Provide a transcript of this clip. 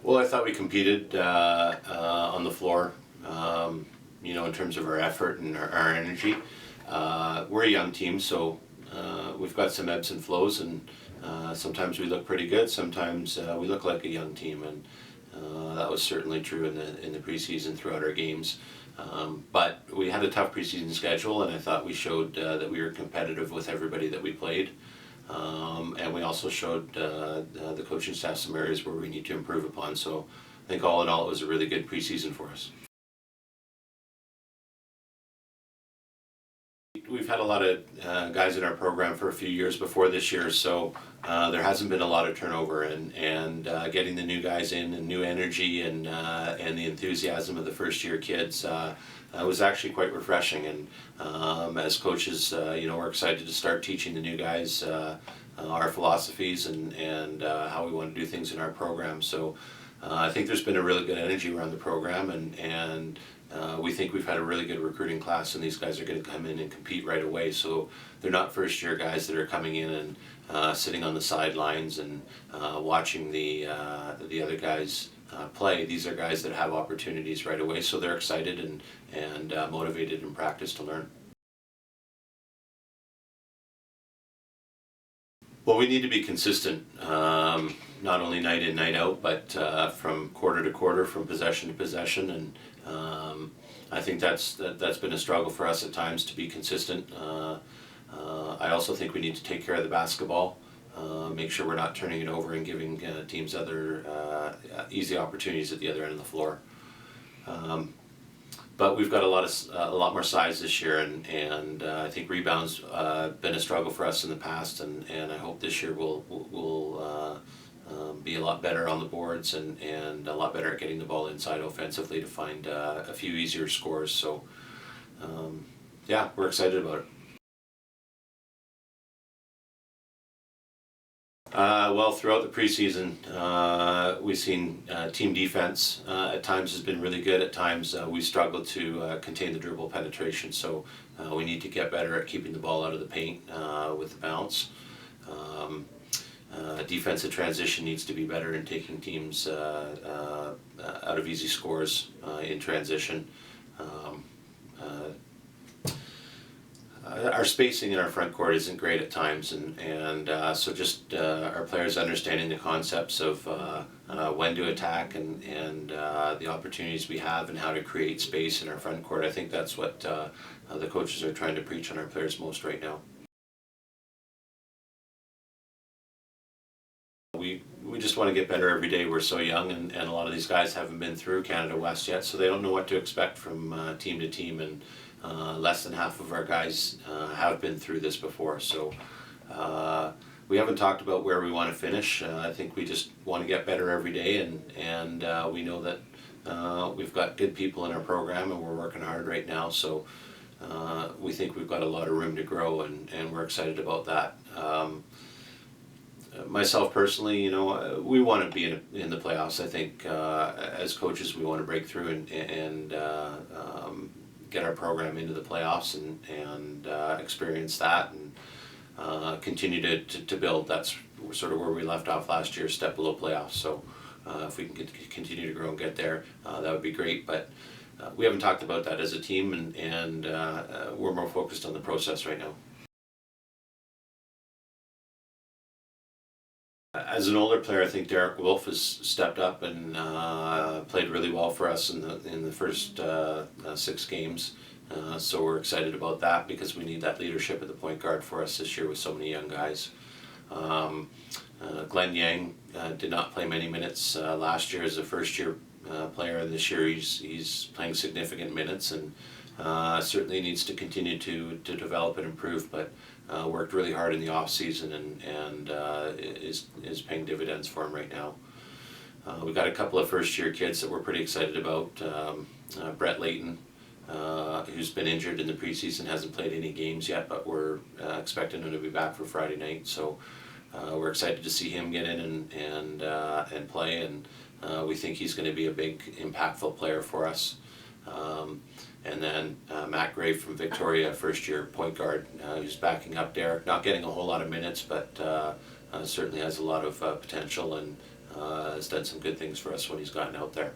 Well, I thought we competed on the floor, in terms of our effort and our energy. We're a young team, so we've got some ebbs and flows, and sometimes we look pretty good, sometimes we look like a young team, and that was certainly true in the preseason throughout our games. But we had a tough preseason schedule, and I thought we showed that we were competitive with everybody that we played. And we also showed the coaching staff some areas where we need to improve upon. So I think all in all, it was a really good preseason for us. We've had a lot of guys in our program for a few years before this year, so there hasn't been a lot of turnover, and getting the new guys in and new energy and the enthusiasm of the first year kids was actually quite refreshing. And as coaches, we're excited to start teaching the new guys our philosophies and how we want to do things in our program. So I think there's been a really good energy around the program, and we think we've had a really good recruiting class, and these guys are going to come in and compete right away. So they're not first year guys that are coming in and sitting on the sidelines and watching the other guys play. These are guys that have opportunities right away, so they're excited and motivated in practice to learn. Well, we need to be consistent, not only night in, night out, but from quarter to quarter, from possession to possession, and I think that's been a struggle for us at times to be consistent. I also think we need to take care of the basketball, make sure we're not turning it over and giving teams other easy opportunities at the other end of the floor. But we've got a lot more size this year, and I think rebounds been a struggle for us in the past, and I hope this year we'll be a lot better on the boards and a lot better at getting the ball inside offensively to find a few easier scores. So yeah, we're excited about it. Well, throughout the preseason, we've seen team defense at times has been really good. At times we struggled to contain the dribble penetration, so we need to get better at keeping the ball out of the paint with the bounce. Defensive transition needs to be better in taking teams out of easy scores in transition. Our spacing in our front court isn't great at times, and so just our players understanding the concepts of when to attack and the opportunities we have and how to create space in our front court. I think that's what the coaches are trying to preach on our players most right now. We just want to get better every day. We're so young, and a lot of these guys haven't been through Canada West yet, so they don't know what to expect from team to team, and less than half of our guys have been through this before. So we haven't talked about where we want to finish. I think we just want to get better every day, and we know that we've got good people in our program, and we're working hard right now. So we think we've got a lot of room to grow, and we're excited about that. Myself personally, we want to be in the playoffs. I think as coaches, we want to break through and get our program into the playoffs and experience that and continue to build. That's sort of where we left off last year, step below playoffs. So if we can continue to grow and get there, that would be great. But we haven't talked about that as a team, and we're more focused on the process right now. As an older player, I think Derek Wolf has stepped up and played really well for us in the first 6 games. So we're excited about that because we need that leadership at the point guard for us this year with so many young guys. Glenn Yang did not play many minutes last year as a first-year player, and this year he's playing significant minutes, and certainly needs to continue to develop and improve, but worked really hard in the off season and is paying dividends for him right now. We've got a couple of first-year kids that we're pretty excited about. Brett Layton, who's been injured in the preseason, hasn't played any games yet, but we're expecting him to be back for Friday night. So we're excited to see him get in and play, and we think he's going to be a big, impactful player for us. And then Matt Gray from Victoria, first-year point guard, who's backing up Derek. Not getting a whole lot of minutes, but certainly has a lot of potential, and has done some good things for us when he's gotten out there.